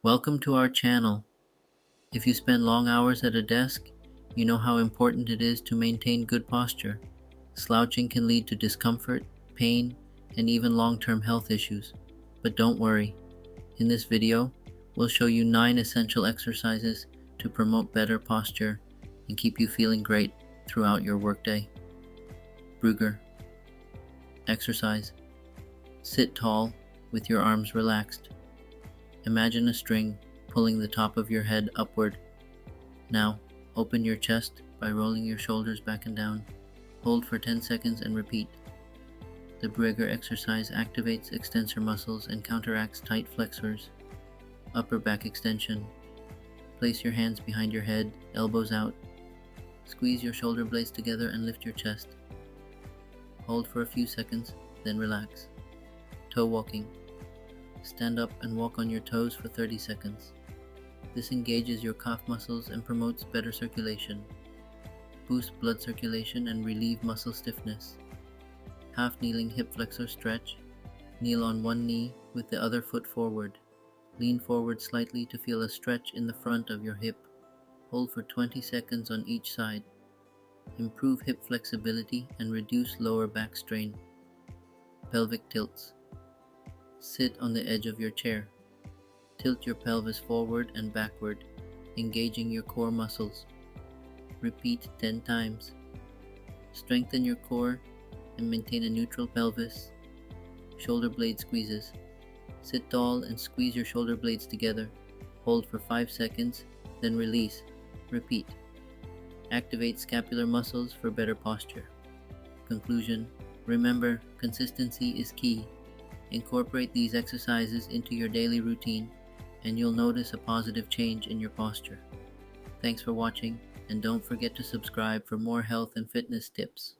Welcome to our channel. If you spend long hours at a desk, you know how important it is to maintain good posture. Slouching can lead to discomfort, pain, and even long-term health issues. But don't worry. In this video, we'll show you 9 essential exercises to promote better posture and keep you feeling great throughout your workday. Brugger. Exercise. Sit tall with your arms relaxed. Imagine a string pulling the top of your head upward. Now, open your chest by rolling your shoulders back and down. Hold for 10 seconds and repeat. The Brugger exercise activates extensor muscles and counteracts tight flexors. Upper back extension. Place your hands behind your head, elbows out. Squeeze your shoulder blades together and lift your chest. Hold for a few seconds, then relax. Toe walking. Stand up and walk on your toes for 30 seconds. This engages your calf muscles and promotes better circulation. Boost blood circulation and relieve muscle stiffness. Half kneeling hip flexor stretch. Kneel on one knee with the other foot forward. Lean forward slightly to feel a stretch in the front of your hip. Hold for 20 seconds on each side. Improve hip flexibility and reduce lower back strain. Pelvic tilts. Sit on the edge of your chair. Tilt your pelvis forward and backward, engaging your core muscles. Repeat 10 times. Strengthen your core and maintain a neutral pelvis. Shoulder blade squeezes. Sit tall and squeeze your shoulder blades together. Hold for 5 seconds, then release. Repeat. Activate scapular muscles for better posture. Conclusion. Remember, consistency is key. Incorporate these exercises into your daily routine, and you'll notice a positive change in your posture. Thanks for watching, and don't forget to subscribe for more health and fitness tips.